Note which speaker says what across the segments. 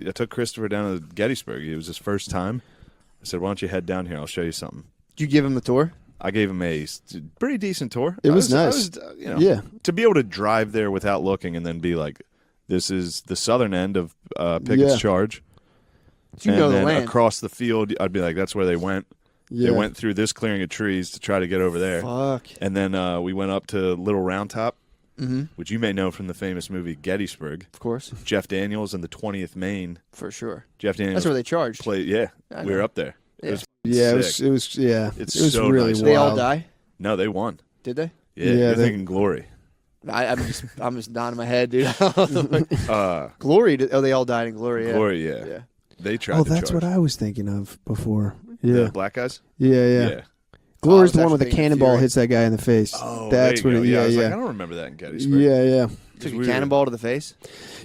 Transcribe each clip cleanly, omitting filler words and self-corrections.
Speaker 1: I took Christopher down to Gettysburg. It was his first time. I said, "Why don't you head down here? I'll show you something."
Speaker 2: Did you give him the tour?
Speaker 1: I gave him a pretty decent tour.
Speaker 3: It was nice. Yeah.
Speaker 1: To be able to drive there without looking and then be like, this is the southern end of Pickett's Charge.
Speaker 2: So you know the land.
Speaker 1: Across the field, I'd be like, that's where they went.
Speaker 3: Yeah.
Speaker 1: They went through this clearing of trees to try to get over there.
Speaker 2: Fuck.
Speaker 1: And then we went up to Little Round Top, which you may know from the famous movie Gettysburg.
Speaker 2: Of course.
Speaker 1: Jeff Daniels and the 20th Maine.
Speaker 2: For sure.
Speaker 1: Jeff Daniels.
Speaker 2: That's where they charged.
Speaker 1: We were up there.
Speaker 2: Yeah.
Speaker 3: It was
Speaker 1: so
Speaker 3: really
Speaker 1: nice.
Speaker 3: wild.
Speaker 2: They all die?
Speaker 1: No, they won.
Speaker 2: Did they?
Speaker 1: Yeah, you're thinking Glory.
Speaker 2: I'm just nodding my head, dude. Glory? They all died in Glory. Yeah.
Speaker 1: Glory, yeah. They tried.
Speaker 3: Oh,
Speaker 1: to
Speaker 3: that's
Speaker 1: charge.
Speaker 3: what I was thinking of before. Yeah,
Speaker 1: The black guys.
Speaker 3: yeah. Glory's
Speaker 2: I
Speaker 3: the
Speaker 2: was
Speaker 3: one with the
Speaker 2: actually thinking
Speaker 3: cannonball
Speaker 2: Fury.
Speaker 3: hits that guy in the face.
Speaker 1: Oh,
Speaker 3: that's
Speaker 1: there you
Speaker 3: what.
Speaker 1: go.
Speaker 3: Yeah,
Speaker 1: I was
Speaker 3: yeah.
Speaker 1: like, I don't remember that in Gettysburg.
Speaker 3: Yeah.
Speaker 2: Took a cannonball to the face?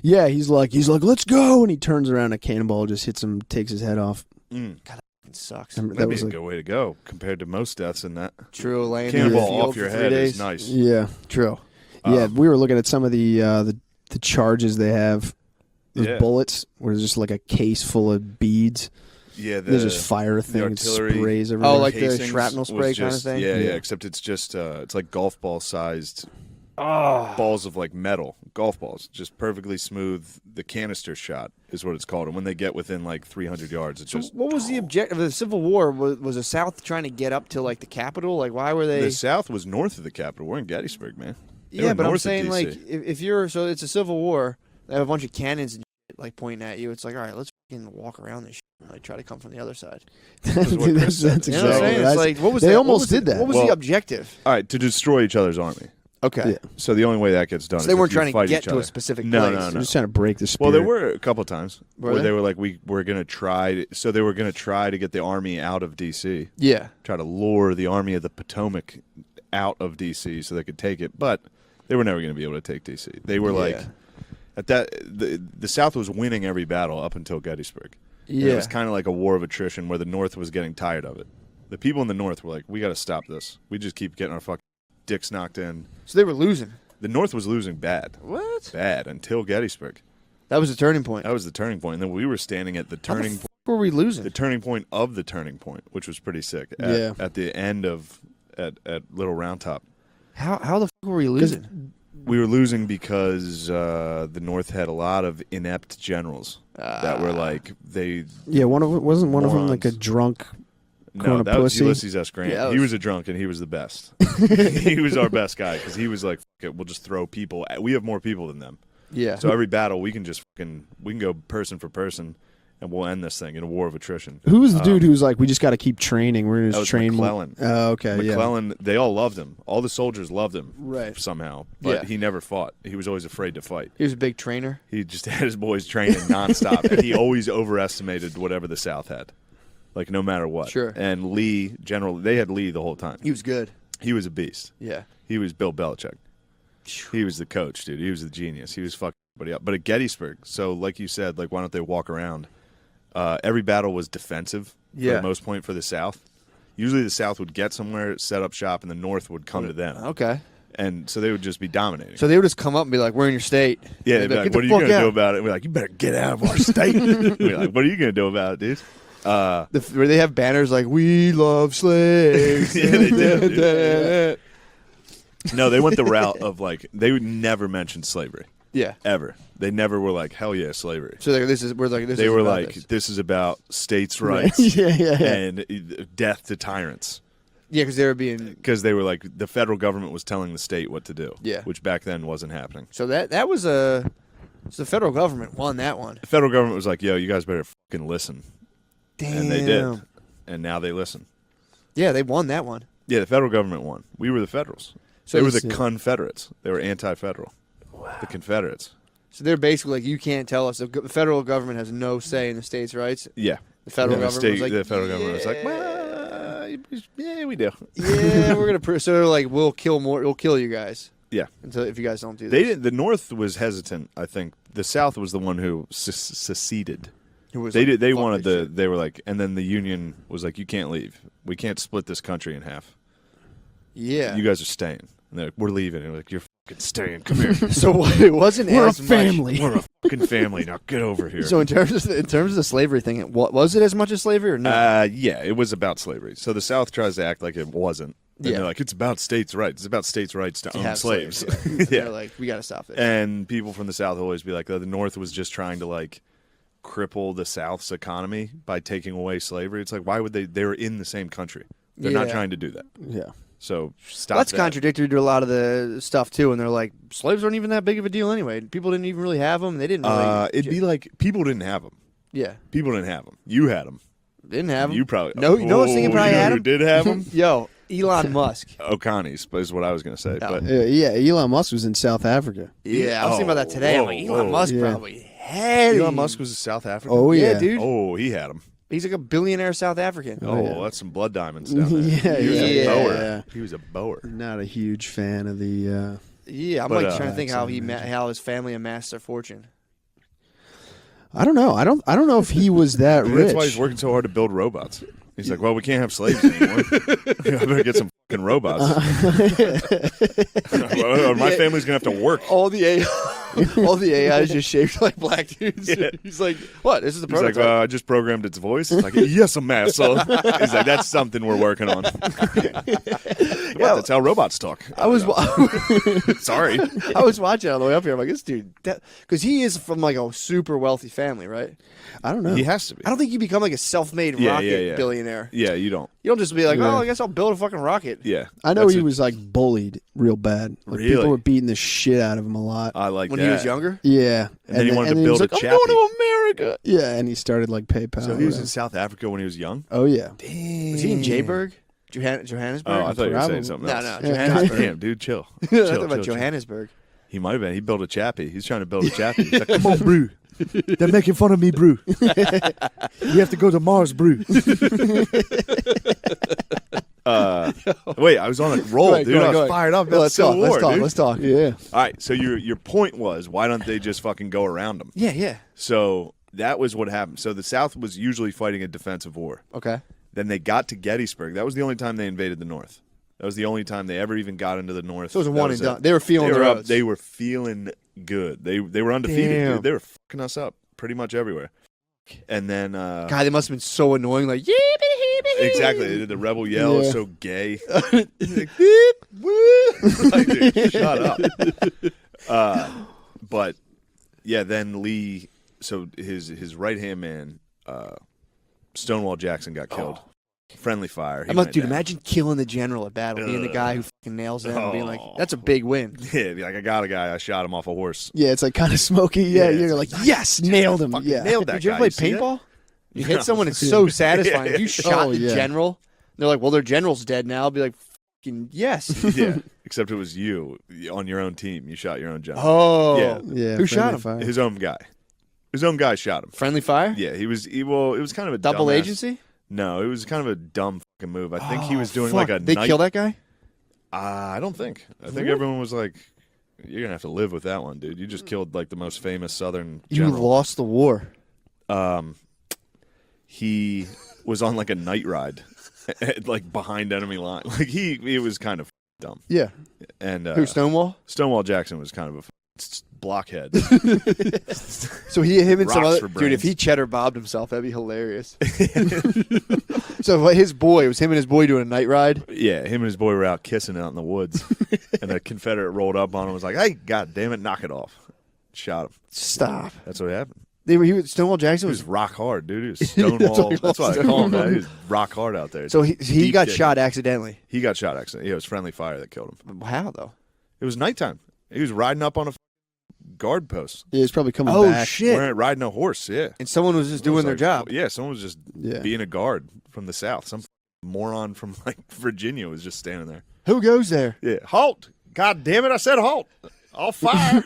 Speaker 3: Yeah, he's like, let's go, and he turns around, a cannonball just hits him, takes his head off.
Speaker 2: It sucks.
Speaker 1: That'd be a good way to go compared to most deaths in that.
Speaker 2: True, laying
Speaker 1: Cannonball
Speaker 2: field
Speaker 1: off your
Speaker 2: for 3
Speaker 1: head
Speaker 2: days.
Speaker 1: is nice.
Speaker 3: Yeah,
Speaker 2: True.
Speaker 3: yeah. We were looking at some of the charges they have. Those bullets, where there's just like a case full of beads.
Speaker 1: Yeah,
Speaker 3: They just fire a thing and
Speaker 1: artillery
Speaker 3: sprays everywhere.
Speaker 2: Oh, like the
Speaker 1: casings
Speaker 2: shrapnel
Speaker 1: was
Speaker 2: spray kind of
Speaker 1: just-
Speaker 2: thing?
Speaker 1: Yeah,
Speaker 3: Yeah.
Speaker 1: except it's just it's like golf ball sized balls of like metal, golf balls, just perfectly smooth. The canister shot is what it's called. And when they get within like 300 yards, it's
Speaker 2: So
Speaker 1: just
Speaker 2: what was the objective of the Civil War? Was the South trying to get up to like the Capitol? Like, why were they?
Speaker 1: the South was north of the Capitol. We're in Gettysburg, man. They
Speaker 2: Yeah,
Speaker 1: were
Speaker 2: but I'm
Speaker 1: north of
Speaker 2: saying
Speaker 1: DC.
Speaker 2: like if you're so it's a Civil War, they have a bunch of cannons and shit, like pointing at you. It's like, all right, let's fucking walk around this shit and like try to come from the other side.
Speaker 1: what
Speaker 3: Dude,
Speaker 1: Chris said.
Speaker 3: that's
Speaker 2: You know what I'm
Speaker 3: exactly.
Speaker 2: saying?
Speaker 3: That's,
Speaker 2: It's like what was
Speaker 3: they
Speaker 2: the,
Speaker 3: almost
Speaker 2: what was
Speaker 3: did
Speaker 2: the,
Speaker 3: that.
Speaker 2: What was
Speaker 1: Well-
Speaker 2: the objective?
Speaker 1: All right, to destroy each other's army.
Speaker 2: Okay.
Speaker 3: Yeah.
Speaker 1: So the only way that gets done
Speaker 2: So
Speaker 1: is
Speaker 2: they
Speaker 1: if
Speaker 2: weren't
Speaker 1: you
Speaker 2: trying to
Speaker 1: fight
Speaker 2: get
Speaker 1: each
Speaker 2: to a
Speaker 1: other.
Speaker 2: specific
Speaker 1: No,
Speaker 2: place.
Speaker 1: no,
Speaker 3: They're
Speaker 1: no.
Speaker 3: just trying to break the
Speaker 1: Well,
Speaker 3: spirit.
Speaker 1: there were a couple times
Speaker 2: Were
Speaker 1: where
Speaker 2: there?
Speaker 1: they were like, we're going to try. So they were going to try to get the army out of D.C.,
Speaker 2: Yeah.
Speaker 1: try to lure the army of the Potomac out of D.C. so they could take it. But they were never going to be able to take D.C. They were like, at that the South was winning every battle up until Gettysburg. And
Speaker 2: Yeah.
Speaker 1: it was kind of like a war of attrition where the North was getting tired of it. The people in the North were like, we got to stop this. We just keep getting our fucking dicks knocked in.
Speaker 2: So they were losing.
Speaker 1: The North was losing bad.
Speaker 2: What?
Speaker 1: Bad until Gettysburg.
Speaker 2: That was the turning point.
Speaker 1: That was the turning point. And then we were standing at the
Speaker 2: How the
Speaker 1: turning
Speaker 2: fuck were we losing?
Speaker 1: the turning point of the turning point, which was pretty sick.
Speaker 3: Yeah.
Speaker 1: At the end of at Little Round Top.
Speaker 2: How the fuck were we losing?
Speaker 1: We were losing because the North had a lot of inept generals that were like they.
Speaker 3: Yeah, wasn't one of them like a
Speaker 1: Morons.
Speaker 3: drunk?
Speaker 1: No,
Speaker 3: Corner
Speaker 1: that was
Speaker 3: pussy?
Speaker 1: Ulysses S. Grant.
Speaker 2: Yeah, that
Speaker 1: he
Speaker 2: was-
Speaker 1: was a drunk and he was the best. He was our best guy because he was like, "Fuck it, we'll just throw people. We have more people than them,
Speaker 2: Yeah.
Speaker 1: so every battle we can just we can go person for person, and we'll end this thing in a war of attrition."
Speaker 3: Who was the dude who was like, we just got to keep training? We're going
Speaker 1: That
Speaker 3: to
Speaker 1: was
Speaker 3: train more.
Speaker 1: McClellan.
Speaker 3: Oh, okay, yeah.
Speaker 1: McClellan, they all loved him. All the soldiers loved him,
Speaker 2: Right.
Speaker 1: somehow. But
Speaker 2: Yeah.
Speaker 1: he never fought. He was always afraid to fight.
Speaker 2: He was a big trainer.
Speaker 1: He just had his boys training nonstop, and he always overestimated whatever the South had, like no matter what.
Speaker 2: Sure.
Speaker 1: And Lee, generally, they had Lee the whole time.
Speaker 2: He was good.
Speaker 1: He was a beast.
Speaker 2: Yeah.
Speaker 1: He was Bill Belichick. He was the coach, dude. He was the genius. He was fucking everybody up. But at Gettysburg, so like you said, like why don't they walk around? Every battle was defensive for
Speaker 2: Yeah.
Speaker 1: the most point for the South. Usually the South would get somewhere, set up shop, and the North would come to them.
Speaker 2: Okay.
Speaker 1: And so they would just be dominating.
Speaker 2: So they would just come up and be like, "We're in your state."
Speaker 1: Yeah,
Speaker 2: They'd
Speaker 1: they'd be like,
Speaker 2: "Get
Speaker 1: what
Speaker 2: the
Speaker 1: are you
Speaker 2: fuck
Speaker 1: going to do
Speaker 2: out."
Speaker 1: about it? We're like, you better get out of our state. We're like, what are you going to do about it, dude?
Speaker 2: Where they have banners like "We love slaves."
Speaker 1: Yeah, they do, dude. No, they went the route of like, they would never mention slavery,
Speaker 2: Yeah.
Speaker 1: ever. They never were like, hell yeah, slavery.
Speaker 2: So we're like this.
Speaker 1: They
Speaker 2: is
Speaker 1: were
Speaker 2: about
Speaker 1: like,
Speaker 2: this.
Speaker 1: this is about states' rights
Speaker 3: yeah.
Speaker 1: and death to tyrants.
Speaker 2: Yeah, because they were being.
Speaker 1: Because they were like, the federal government was telling the state what to do.
Speaker 2: Yeah.
Speaker 1: Which back then wasn't happening.
Speaker 2: So that was a. So the federal government won that one.
Speaker 1: The federal government was like, yo, you guys better fucking listen.
Speaker 2: Damn.
Speaker 1: And they did. And now they listen.
Speaker 2: Yeah, they won that one.
Speaker 1: Yeah, the federal government won. We were the Federals.
Speaker 2: So
Speaker 1: They were
Speaker 2: it's-
Speaker 1: the Confederates. They were anti-federal. Wow. The Confederates.
Speaker 2: So they're basically like, you can't tell us. The federal government has no say in the states' rights.
Speaker 1: Yeah.
Speaker 2: The federal government was like,
Speaker 1: the federal government was like,
Speaker 2: "Yeah."
Speaker 1: well, yeah, we do.
Speaker 2: Yeah, we're gonna. So they're like, we'll kill more. We'll kill you guys
Speaker 1: Yeah.
Speaker 2: until if you guys don't do
Speaker 1: They
Speaker 2: this.
Speaker 1: didn't. The North was hesitant. I think the South was the one who seceded.
Speaker 2: Who was
Speaker 1: They
Speaker 2: like,
Speaker 1: did. They
Speaker 2: "Fuck
Speaker 1: wanted
Speaker 2: this
Speaker 1: the.
Speaker 2: shit."
Speaker 1: They were like, and then the Union was like, you can't leave. We can't split this country in half.
Speaker 2: Yeah.
Speaker 1: You guys are staying. And they're like, we're leaving. And we're like, you're Stan, come here.
Speaker 2: So it wasn't
Speaker 3: We're a
Speaker 2: as much.
Speaker 3: family.
Speaker 1: We're a fucking family. Now get over here.
Speaker 2: So in terms of the slavery thing, was it as much as slavery or no?
Speaker 1: Yeah, it was about slavery. So the South tries to act like it wasn't. And they're like, it's about states' rights. It's about states' rights to own
Speaker 2: have
Speaker 1: slaves.
Speaker 2: Yeah. They're like, we got to stop this.
Speaker 1: And people from the South always be like, the North was just trying to like cripple the South's economy by taking away slavery. It's like, why would they? They were in the same country. They're not trying to do that.
Speaker 3: Yeah.
Speaker 1: So stop.
Speaker 2: That's
Speaker 1: that.
Speaker 2: contradictory to a lot of the stuff too. And they're like, slaves weren't even that big of a deal anyway. People didn't even really have them. They didn't really.
Speaker 1: It'd be like people didn't have them.
Speaker 2: Yeah,
Speaker 1: People didn't have them. You had them.
Speaker 2: didn't have them.
Speaker 1: You probably.
Speaker 2: No, you know what's thinking probably
Speaker 1: you know
Speaker 2: had
Speaker 1: who
Speaker 2: them?
Speaker 1: did have them?
Speaker 2: Yo, Elon Musk.
Speaker 1: O'Connie's is what I was going to say.
Speaker 2: No.
Speaker 1: But
Speaker 3: Yeah, Elon Musk was in South Africa.
Speaker 2: Yeah, I was thinking about that today. I'm like, Elon Musk
Speaker 3: Yeah.
Speaker 2: probably heavy.
Speaker 1: Elon Musk was a South African.
Speaker 3: Oh,
Speaker 2: Yeah,
Speaker 3: yeah.
Speaker 2: dude.
Speaker 1: Oh, he had them.
Speaker 2: He's like a billionaire South African.
Speaker 1: Oh,
Speaker 3: yeah.
Speaker 1: that's some blood diamonds down there.
Speaker 3: Yeah,
Speaker 1: he was a
Speaker 2: yeah.
Speaker 1: bower.
Speaker 3: Yeah.
Speaker 1: He was a bower.
Speaker 3: Not a huge fan of the.
Speaker 2: Yeah, I'm
Speaker 1: But,
Speaker 2: like trying to think how
Speaker 3: accent,
Speaker 2: how his family amassed their fortune.
Speaker 3: I don't know. I don't know if he was that
Speaker 1: Maybe
Speaker 3: rich.
Speaker 1: that's why he's working so hard to build robots. He's like, well, we can't have slaves anymore. I better get some fucking robots. Or my family's gonna have to work.
Speaker 2: All the AI is just shaped like black dudes.
Speaker 1: Yeah.
Speaker 2: He's like, what? This is the
Speaker 1: He's like,
Speaker 2: prototype.
Speaker 1: I just programmed its voice. It's like, yes, massa. He's like, that's something we're working on. That's how robots talk.
Speaker 2: I was
Speaker 1: Sorry.
Speaker 2: I was watching on the way up here. I'm like, this dude, because he is from like a super wealthy family, right?
Speaker 3: I don't know.
Speaker 1: He has to be.
Speaker 2: I don't think you become like a self-made
Speaker 1: Yeah,
Speaker 2: rocket
Speaker 1: yeah.
Speaker 2: billionaire.
Speaker 1: Yeah, you don't.
Speaker 2: You don't just be like,
Speaker 3: Yeah.
Speaker 2: oh, I guess I'll build a fucking rocket.
Speaker 1: Yeah.
Speaker 3: I know
Speaker 1: That's
Speaker 3: he
Speaker 1: it.
Speaker 3: was like bullied real bad. Like,
Speaker 1: Really?
Speaker 3: People were beating the shit out of him a lot.
Speaker 1: I like
Speaker 2: When
Speaker 1: that.
Speaker 2: he was younger.
Speaker 3: Yeah.
Speaker 1: And then he wanted to
Speaker 3: was
Speaker 1: build
Speaker 3: like,
Speaker 1: a
Speaker 3: I'm
Speaker 1: chappy.
Speaker 3: going to America. Yeah, and he started like PayPal.
Speaker 1: So he was in South Africa when he was young?
Speaker 3: Oh yeah.
Speaker 2: Was he in Jayburg? Johannesburg?
Speaker 1: Oh, I thought you were
Speaker 3: Probably.
Speaker 1: saying something
Speaker 2: No,
Speaker 1: else.
Speaker 2: no,
Speaker 1: God
Speaker 2: Johannesburg.
Speaker 1: damn, dude, chill.
Speaker 2: I
Speaker 1: Chill,
Speaker 2: thought about
Speaker 1: chill, chill.
Speaker 2: Johannesburg.
Speaker 1: He might have been. He built a chappy. He's trying to build a chappy. He's like, come on, brew. They're making fun of me, brew. We have to go to Mars, brew. Wait, I was on a roll,
Speaker 2: Go ahead,
Speaker 1: dude.
Speaker 2: go
Speaker 1: I
Speaker 2: ahead,
Speaker 1: was
Speaker 2: go ahead.
Speaker 1: fired up about
Speaker 2: Let's
Speaker 1: Civil
Speaker 2: talk.
Speaker 1: War,
Speaker 2: Let's talk.
Speaker 1: dude.
Speaker 2: Let's talk.
Speaker 3: Yeah.
Speaker 1: All right, so your point was, why don't they just fucking go around them?
Speaker 2: Yeah, yeah.
Speaker 1: So that was what happened. So the South was usually fighting a defensive war.
Speaker 2: Okay.
Speaker 1: Then they got to Gettysburg. That was the only time they invaded the North. That was the only time they ever even got into the North.
Speaker 2: So it was a
Speaker 1: That
Speaker 2: one
Speaker 1: was
Speaker 2: and
Speaker 1: it.
Speaker 2: done. They were feeling
Speaker 1: They
Speaker 2: the
Speaker 1: were up.
Speaker 2: roads.
Speaker 1: They were feeling good. They were undefeated.
Speaker 2: Damn.
Speaker 1: Dude. They were fucking us up pretty much everywhere. And then
Speaker 2: God, they must have been so annoying. Like,
Speaker 1: exactly, they did the rebel yell.
Speaker 3: Yeah.
Speaker 1: So gay. Like, beep, woo. Like, dude, shut up. But yeah, then Lee. So his right hand man, Stonewall Jackson, got killed. Friendly fire. He went
Speaker 2: Dude,
Speaker 1: down.
Speaker 2: imagine killing the general at battle, being the guy who fucking nails him, and being like,
Speaker 1: Oh.
Speaker 2: that's a big win.
Speaker 1: Yeah, be like, I got a guy. I shot him off a horse.
Speaker 3: Yeah, it's like kind of smoky. Yeah,
Speaker 1: Yeah,
Speaker 3: you're
Speaker 1: it's
Speaker 3: like, yes, nailed him.
Speaker 1: Fucking
Speaker 3: Yeah.
Speaker 1: nailed that
Speaker 2: Did you
Speaker 1: guy.
Speaker 2: ever play
Speaker 1: see that?
Speaker 2: paintball? You hit
Speaker 1: No.
Speaker 2: someone, it's so satisfying. If you
Speaker 1: Yeah.
Speaker 2: shot
Speaker 3: Oh,
Speaker 2: the
Speaker 3: yeah.
Speaker 2: general, they're like, well, their general's dead now. I'll be like, fucking yes.
Speaker 1: Yeah, except it was you on your own team. You shot your own general.
Speaker 2: Oh.
Speaker 1: Yeah.
Speaker 3: Yeah.
Speaker 2: Who shot
Speaker 3: friendly
Speaker 2: him?
Speaker 3: fire.
Speaker 1: His own guy. His own guy shot him.
Speaker 2: Friendly fire?
Speaker 1: Yeah, he was. Well, it was kind of a
Speaker 2: Double
Speaker 1: dumbass-
Speaker 2: agency?
Speaker 1: No, it was kind of a dumb fucking move. I think he was doing
Speaker 2: Fuck.
Speaker 1: like a.
Speaker 2: They
Speaker 1: night-
Speaker 2: kill that guy?
Speaker 1: I don't think. I think everyone was like, "You're gonna have to live with that one, dude. You just killed like the most famous Southern
Speaker 2: You
Speaker 1: general."
Speaker 2: lost the war.
Speaker 1: He was on like a night ride, like behind enemy line. Like he was kind of dumb.
Speaker 2: Yeah.
Speaker 1: And
Speaker 2: Who, Stonewall?
Speaker 1: Stonewall Jackson was kind of a blockhead.
Speaker 2: So him and some
Speaker 1: Rocks
Speaker 2: other
Speaker 1: for
Speaker 2: dude. If
Speaker 1: brains.
Speaker 2: he cheddar bobbed himself, that'd be hilarious. So his boy, it was him and his boy doing a night ride.
Speaker 1: Yeah, him and his boy were out kissing out in the woods, and a Confederate rolled up on him and was like, "Hey, God damn it, knock it off!" Shot him.
Speaker 2: Stop.
Speaker 1: That's what happened.
Speaker 2: Stonewall Jackson
Speaker 1: He
Speaker 2: was.
Speaker 1: was rock hard, dude. He was Stonewall. That's what I call him. Man. He was rock hard out there.
Speaker 2: So he
Speaker 1: Deep
Speaker 2: got
Speaker 1: dick.
Speaker 2: shot accidentally.
Speaker 1: He got shot accidentally. Yeah, it was friendly fire that killed him.
Speaker 2: How though?
Speaker 1: It was nighttime. He was riding up on a guard post,
Speaker 3: Yeah, he's probably coming
Speaker 2: Oh
Speaker 3: back.
Speaker 2: shit!
Speaker 1: riding a horse. Yeah,
Speaker 2: And someone was just
Speaker 1: Someone
Speaker 2: doing
Speaker 1: was
Speaker 2: their
Speaker 1: like-
Speaker 2: job.
Speaker 1: Yeah, someone was just
Speaker 3: Yeah.
Speaker 1: being a guard from the South. Some moron from like Virginia was just standing there.
Speaker 2: Who goes there?
Speaker 1: Yeah, halt! God damn it! I said halt. I'll fire.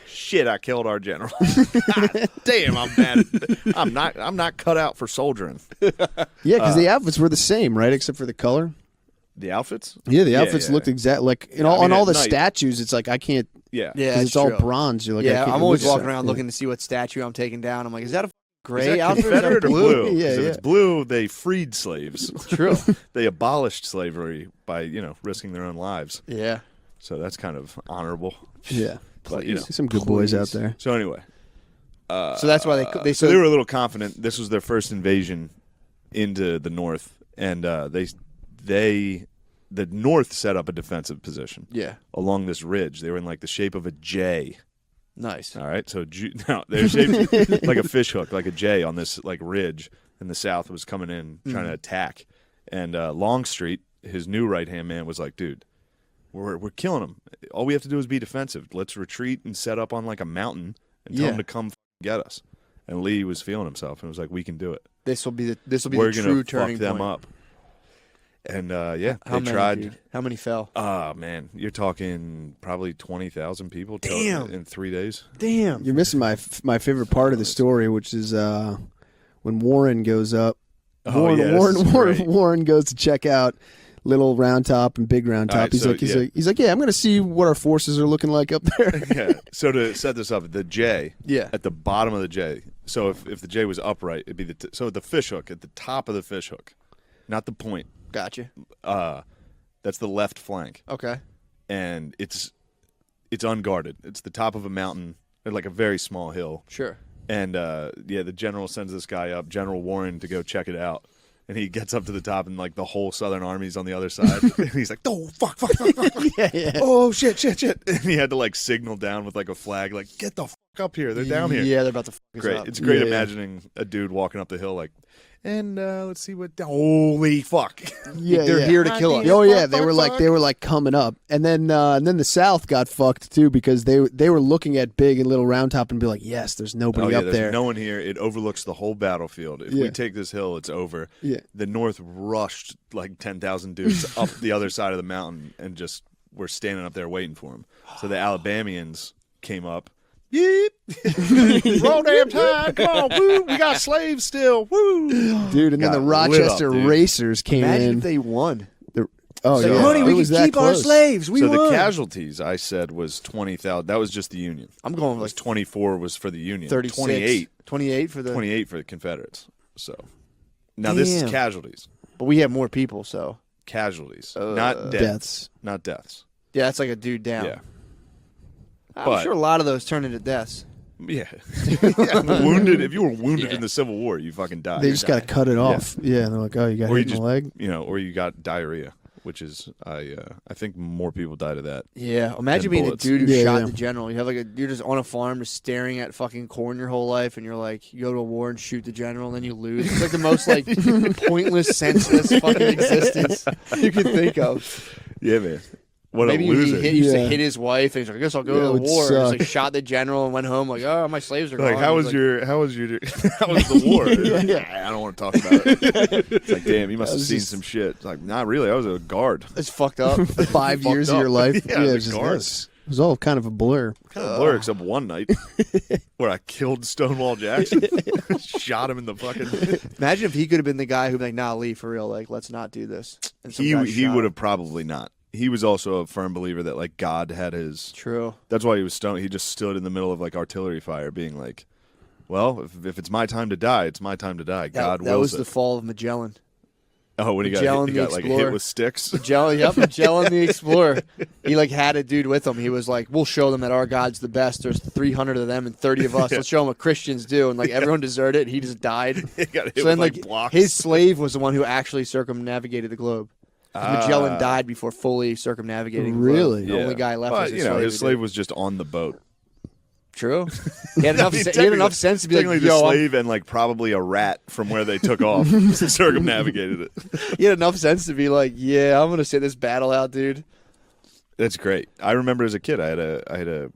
Speaker 1: Shit! I killed our general. God damn! I'm bad. I'm not cut out for soldiering.
Speaker 3: Yeah, because the outfits were the same, right? Except for the color.
Speaker 1: The outfits?
Speaker 3: Yeah, the outfits
Speaker 1: yeah.
Speaker 3: looked exact. Like
Speaker 1: I mean,
Speaker 3: on all
Speaker 1: at
Speaker 3: the
Speaker 1: night-
Speaker 3: statues, it's like I can't.
Speaker 1: Yeah.
Speaker 2: Yeah,
Speaker 3: Because it's all
Speaker 2: true.
Speaker 3: bronze. You're like, I
Speaker 2: Yeah,
Speaker 3: can't-
Speaker 2: I'm
Speaker 3: it
Speaker 2: always
Speaker 3: looks
Speaker 2: walking
Speaker 3: so-
Speaker 2: around
Speaker 3: yeah.
Speaker 2: looking to see what statue I'm taking down. I'm like, is that a
Speaker 1: Is
Speaker 2: gray
Speaker 1: that
Speaker 2: outfit?
Speaker 1: Confederate or blue? 'Cause
Speaker 3: Yeah,
Speaker 1: if
Speaker 3: yeah.
Speaker 1: it's blue, they freed slaves.
Speaker 2: True.
Speaker 1: They abolished slavery by risking their own lives.
Speaker 2: Yeah.
Speaker 1: So that's kind of honorable.
Speaker 3: Yeah.
Speaker 1: But, you know.
Speaker 3: Some good boys out there.
Speaker 1: So anyway.
Speaker 2: So that's why
Speaker 1: So they were a little confident. This was their first invasion into the north. And the north set up a defensive position.
Speaker 2: Yeah.
Speaker 1: Along this ridge. They were in like the shape of a J.
Speaker 2: Nice.
Speaker 1: All right. So they're shaped like a fish hook, like a J on this like ridge. And the south was coming in trying to attack. And Longstreet, his new right-hand man, was like, dude, we're killing them. All we have to do is be defensive. Let's retreat and set up on like a mountain and tell them to come get us. And Lee was feeling himself and was like, we can do it.
Speaker 2: This will be the true
Speaker 1: We're
Speaker 2: turning
Speaker 1: gonna fuck them
Speaker 2: point.
Speaker 1: up. And
Speaker 2: How
Speaker 1: they tried.
Speaker 2: Dude? How many fell?
Speaker 1: Man, you're talking probably 20,000 people in 3 days.
Speaker 2: Damn.
Speaker 3: You're missing my favorite part of the story, which is when Warren goes up. Warren goes to check out Little Round Top and Big Round Top.
Speaker 1: Right,
Speaker 3: he's like, yeah, I'm going to see what our forces are looking like up there.
Speaker 1: Yeah. So to set this up, the J at the bottom of the J. So if the J was upright, it'd be the fish hook at the top of the fish hook, not the point.
Speaker 2: Gotcha.
Speaker 1: That's the left flank.
Speaker 2: Okay.
Speaker 1: And it's unguarded. It's the top of a mountain, or like a very small hill.
Speaker 2: Sure.
Speaker 1: And the general sends this guy up, General Warren, to go check it out. And he gets up to the top, and like the whole Southern Army's on the other side. And he's like, "Oh fuck!"
Speaker 3: Yeah.
Speaker 1: Oh shit! And he had to like signal down with like a flag, like, "Get the fuck up here! They're down here."
Speaker 2: Yeah, they're about to fuck us
Speaker 1: Great.
Speaker 2: up.
Speaker 1: It's great imagining a dude walking up the hill like, and let's see what. Holy fuck!
Speaker 3: Yeah,
Speaker 2: they're here to kill us.
Speaker 3: Oh yeah, they were like coming up, and then the South got fucked too because they were looking at Big and Little Round Top and be like, yes, there's nobody up
Speaker 1: there's
Speaker 3: there.
Speaker 1: No one here. It overlooks the whole battlefield. If we take this hill, it's over.
Speaker 3: Yeah.
Speaker 1: The North rushed like 10,000 dudes up the other side of the mountain and just were standing up there waiting for them. So the Alabamians came up. Yeep. Roll damn tide. Come on. Woo. We got slaves still. Woo.
Speaker 3: Dude, and then the Rochester Racers came
Speaker 2: Imagine
Speaker 3: in.
Speaker 2: if they won.
Speaker 3: Honey, we
Speaker 2: can keep our slaves. We
Speaker 1: so
Speaker 2: won.
Speaker 1: the casualties, I said, was 20,000. That was just the Union.
Speaker 2: I'm going
Speaker 1: like 24 was for the Union.
Speaker 2: 36.
Speaker 1: 28
Speaker 2: for the
Speaker 1: 28 for the Confederates. So now this is casualties.
Speaker 2: But we have more people, so
Speaker 1: casualties, not
Speaker 3: deaths.
Speaker 1: Not deaths.
Speaker 2: Yeah, it's like a dude down.
Speaker 1: Yeah.
Speaker 2: I'm sure a lot of those turn into deaths.
Speaker 1: Yeah. Wounded. If you were wounded in the Civil War, you fucking died.
Speaker 3: They just got to cut it off. Yeah, and they're like, oh, you got hit in the leg?
Speaker 1: Or you got diarrhea, which is, I think more people died of that.
Speaker 2: Yeah. Imagine being
Speaker 1: bullets.
Speaker 2: a dude who shot the general. You have you're just on a farm just staring at fucking corn your whole life, and you're like, you go to a war and shoot the general, and then you lose. It's like the most pointless, senseless fucking existence you can think of.
Speaker 1: Yeah, man. What
Speaker 2: Maybe
Speaker 1: a loser.
Speaker 2: he used to hit his wife, and he's like, I guess I'll go to the war.
Speaker 3: Suck.
Speaker 2: He's like, shot the general and went home like, oh, my slaves are gone.
Speaker 1: Like, how was the war? I don't want to talk about it. It's like, damn, you must have seen some shit. It's like, not really. I was a guard.
Speaker 2: It's fucked up.
Speaker 3: 5 years of your life.
Speaker 1: Yeah,
Speaker 3: it was
Speaker 1: a
Speaker 3: just
Speaker 1: guard.
Speaker 3: this. It was all kind of a blur.
Speaker 1: Kind of blur, except one night where I killed Stonewall Jackson, shot him in the fucking.
Speaker 2: Imagine if he could have been the guy who'd be like, nah, Lee, for real, like, let's not do this. And some guy
Speaker 1: He
Speaker 2: shot
Speaker 1: would
Speaker 2: him.
Speaker 1: have probably not. He was also a firm believer that like God had his.
Speaker 2: True.
Speaker 1: That's why he was stoned. He just stood in the middle of like artillery fire, being like, "Well, if it's my time to die, it's my time to die. God wills it."
Speaker 2: That was the fall of Magellan.
Speaker 1: Oh, when he
Speaker 2: Magellan
Speaker 1: got
Speaker 2: the
Speaker 1: like
Speaker 2: Explorer.
Speaker 1: hit with sticks.
Speaker 2: Magellan the Explorer. He had a dude with him. He was like, we'll show them that our God's the best. There's 300 of them and 30 of us. Let's show them what Christians do. And everyone deserted it. And he just died.
Speaker 1: He got hit
Speaker 2: So then
Speaker 1: with blocks.
Speaker 2: his slave was the one who actually circumnavigated the globe. Magellan died before fully circumnavigating the globe.
Speaker 3: Really?
Speaker 2: The only guy left was his slave.
Speaker 1: His slave was just on the boat.
Speaker 2: True. He had enough, he had enough sense to be like,
Speaker 1: the slave and probably a rat from where they took off circumnavigated it.
Speaker 2: He had enough sense to be like, yeah, I'm gonna sit this battle out, dude.
Speaker 1: That's great. I remember as a kid, I had a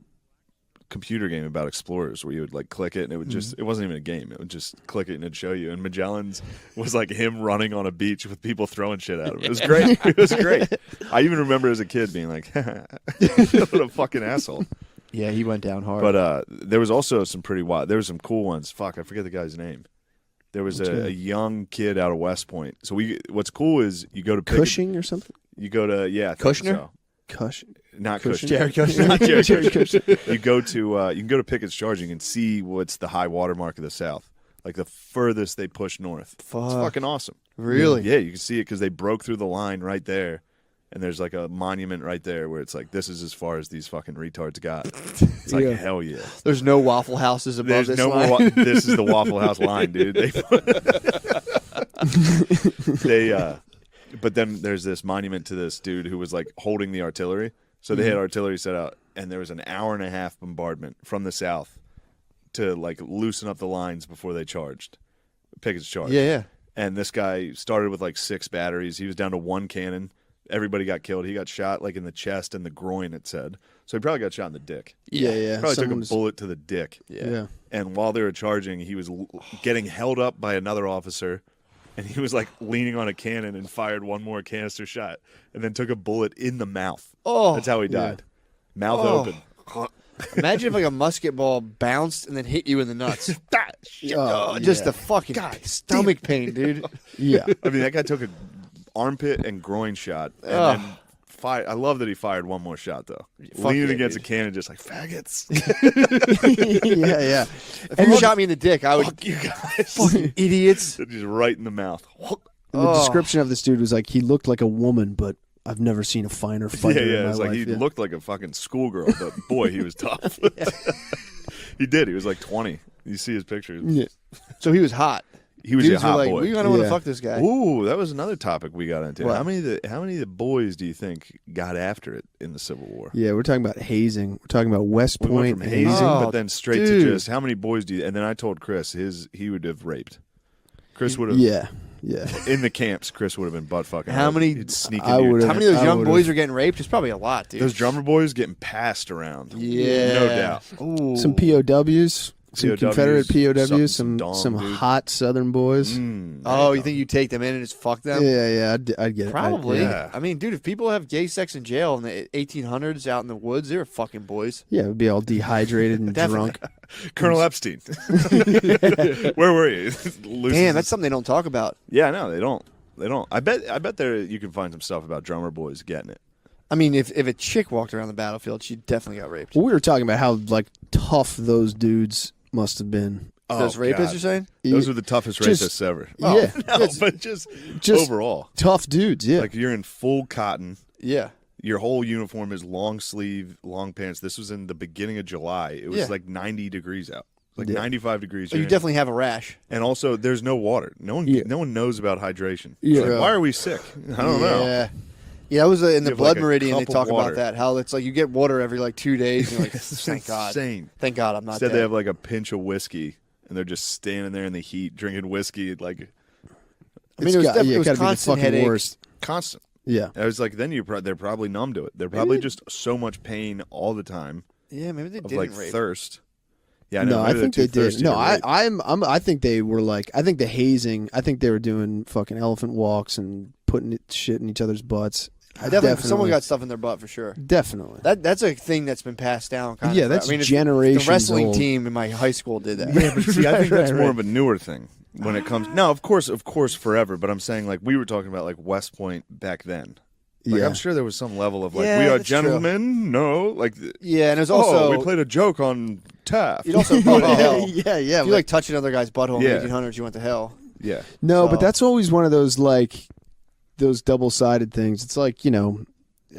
Speaker 1: computer game about explorers where you would click it and it would just it wasn't even a game. It would just click it and it'd show you. And Magellan's was like him running on a beach with people throwing shit at him. It was great. It was great. I even remember as a kid being like, what a fucking asshole.
Speaker 2: Yeah, he went down hard.
Speaker 1: But there was also some pretty wild. There were some cool ones. Fuck, I forget the guy's name. There was a young kid out of West Point. So what's cool is you go to
Speaker 3: Cushing or something.
Speaker 1: You go to
Speaker 2: Kushner.
Speaker 1: So.
Speaker 3: Cushing.
Speaker 1: Not
Speaker 3: Cushing?
Speaker 1: Cushing.
Speaker 2: Jared Kushner.
Speaker 1: Not Jared Kushner. You go to Pickett's Charging and see what's the high water mark of the South, like the furthest they push north.
Speaker 2: Fuck.
Speaker 1: It's fucking awesome.
Speaker 2: Really?
Speaker 1: Yeah, you can see it because they broke through the line right there, And there's like a monument right there where it's like, this is as far as these fucking retards got. It's like, hell yeah.
Speaker 2: There's no Waffle Houses above
Speaker 1: There's
Speaker 2: this
Speaker 1: no
Speaker 2: line.
Speaker 1: more. This is the Waffle House line, dude. But then there's this monument to this dude who was like holding the artillery. So they had artillery set out, and there was an 1.5-hour bombardment from the south to like loosen up the lines before they charged. Pickett's charge.
Speaker 2: Yeah.
Speaker 1: And this guy started with like 6 batteries. He was down to 1 cannon. Everybody got killed. He got shot like in the chest and the groin, it said. So he probably got shot in the dick.
Speaker 3: Yeah.
Speaker 1: Probably took a bullet to the dick.
Speaker 3: Yeah.
Speaker 1: And while they were charging, he was getting held up by another officer, and he was like leaning on a cannon and fired one more canister shot, and then took a bullet in the mouth.
Speaker 2: Oh.
Speaker 1: That's how he died. Mouth open.
Speaker 2: Imagine if like a musket ball bounced and then hit you in the nuts. Just the fucking stomach pain, dude.
Speaker 3: Yeah.
Speaker 1: I mean, that guy took an armpit and groin shot, and then fired. I love that he fired one more shot though. Leaning against a cannon, just like faggots.
Speaker 3: Yeah.
Speaker 2: If you shot me in the dick, I would.
Speaker 1: Fuck you guys,
Speaker 2: Fucking idiots.
Speaker 1: just right in the mouth.
Speaker 3: And the description of this dude was like, he looked like a woman, but I've never seen a finer fighter in my
Speaker 1: It's like
Speaker 3: life.
Speaker 1: he looked like a fucking schoolgirl, but boy, he was tough. He did. He was like 20. You see his pictures.
Speaker 3: Yeah.
Speaker 2: So he was hot.
Speaker 1: He was
Speaker 2: Dudes
Speaker 1: a hot
Speaker 2: were like,
Speaker 1: boy.
Speaker 2: we kind of want to
Speaker 3: Yeah.
Speaker 2: fuck this guy.
Speaker 1: Ooh, that was another topic we got into.
Speaker 2: What?
Speaker 1: How many of the boys do you think got after it in the Civil War?
Speaker 3: Yeah, we're talking about hazing. We're talking about West
Speaker 1: We went
Speaker 3: Point
Speaker 1: from
Speaker 3: hazing.
Speaker 1: hazing,
Speaker 2: Oh,
Speaker 1: but then straight
Speaker 2: dude.
Speaker 1: to just how many boys do you? And then I told Chris he would have raped. Chris would have
Speaker 3: Yeah.
Speaker 1: in the camps. Chris would have been butt fucking.
Speaker 2: How many-
Speaker 1: He'd sneak
Speaker 3: I
Speaker 1: into your
Speaker 3: would've-
Speaker 2: How many of those
Speaker 3: I
Speaker 2: young
Speaker 3: would've-
Speaker 2: boys are getting raped? It's probably a lot, dude.
Speaker 1: Those drummer boys getting passed around.
Speaker 2: Yeah.
Speaker 1: No doubt.
Speaker 2: Ooh.
Speaker 3: Some POWs, some
Speaker 1: POWs,
Speaker 3: Confederate POWs,
Speaker 1: some
Speaker 3: some
Speaker 1: dong, dude.
Speaker 3: hot Southern boys.
Speaker 2: Oh, you think you take them in and just fuck them?
Speaker 3: Yeah, I'd get it.
Speaker 2: Probably.
Speaker 1: Yeah.
Speaker 2: I mean, dude, if people have gay sex in jail in the 1800s out in the woods, they were fucking boys.
Speaker 3: Yeah, it would be all dehydrated and
Speaker 2: Definitely.
Speaker 3: drunk.
Speaker 1: Colonel Epstein. Where were you?
Speaker 2: Damn, that's something they don't talk about.
Speaker 1: Yeah, no, they don't. They don't. I bet there you can find some stuff about drummer boys getting it.
Speaker 2: I mean, if a chick walked around the battlefield, she definitely got raped.
Speaker 3: Well, we were talking about how like tough those dudes must have been.
Speaker 2: Those rapists,
Speaker 1: God.
Speaker 2: you're saying?
Speaker 1: Those are the toughest
Speaker 3: Just-
Speaker 1: racists ever.
Speaker 3: Yeah.
Speaker 1: No, but just overall.
Speaker 3: Tough dudes, yeah.
Speaker 1: Like you're in full cotton.
Speaker 2: Yeah.
Speaker 1: Your whole uniform is long sleeve, long pants. This was in the beginning of July. It was
Speaker 2: Yeah.
Speaker 1: like 90 degrees out. Like
Speaker 3: Yeah.
Speaker 1: 95 degrees.
Speaker 2: So you
Speaker 1: You're in-
Speaker 2: definitely have a rash.
Speaker 1: And also, there's no water. No one knows about hydration.
Speaker 3: Yeah.
Speaker 1: It's like, why are we sick? I don't know.
Speaker 2: Yeah. Yeah, I was in the
Speaker 1: have,
Speaker 2: blood
Speaker 1: like, a
Speaker 2: meridian. They
Speaker 1: cup of
Speaker 2: talk
Speaker 1: water.
Speaker 2: about that. How it's like you get water every like 2 days. And you're like, thank God.
Speaker 1: Insane.
Speaker 2: Thank God I'm not
Speaker 1: Instead,
Speaker 2: dead.
Speaker 1: they have like a pinch of whiskey, and they're just standing there in the heat drinking whiskey, like
Speaker 2: I mean, it was,
Speaker 3: got-
Speaker 2: it was
Speaker 3: gotta be the
Speaker 2: constant
Speaker 3: fucking
Speaker 2: headache.
Speaker 3: worst.
Speaker 1: constant.
Speaker 3: Yeah.
Speaker 1: I was like, then they're probably numb to it. They're probably just so much pain all the time
Speaker 2: Yeah, maybe they
Speaker 1: of
Speaker 2: didn't
Speaker 1: like
Speaker 2: rape.
Speaker 1: thirst. Yeah, I know.
Speaker 3: No, I
Speaker 1: maybe
Speaker 3: think
Speaker 1: they're
Speaker 3: they
Speaker 1: too
Speaker 3: did.
Speaker 1: thirsty
Speaker 3: No,
Speaker 1: to rape.
Speaker 3: I think they were like. I think the hazing. I think they were doing fucking elephant walks and putting shit in each other's butts.
Speaker 2: Definitely, someone got stuff in their butt for sure.
Speaker 3: Definitely.
Speaker 2: That's a thing that's been passed down. Kind
Speaker 3: Yeah,
Speaker 2: of.
Speaker 3: that's
Speaker 2: I mean,
Speaker 3: generations
Speaker 2: The wrestling
Speaker 3: old.
Speaker 2: team in my high school did that.
Speaker 1: Yeah, but see, I think that's
Speaker 3: Right,
Speaker 1: more
Speaker 3: right.
Speaker 1: of a newer thing when it comes. No, of course, forever. But I'm saying like we were talking about like West Point back then. Like,
Speaker 3: Yeah.
Speaker 1: I'm sure there was some level of like
Speaker 2: Yeah,
Speaker 1: we are
Speaker 2: that's true.
Speaker 1: gentlemen. No, like
Speaker 2: Yeah, and there's also
Speaker 1: we played a joke on Taft.
Speaker 2: you'd also go to hell.
Speaker 3: yeah.
Speaker 2: If you
Speaker 3: but-
Speaker 2: like touch another guy's butthole
Speaker 1: Yeah.
Speaker 2: in the 1800s, you went to hell.
Speaker 1: Yeah,
Speaker 3: No,
Speaker 2: So-
Speaker 3: but that's always one of those like those double-sided things. It's like, you know,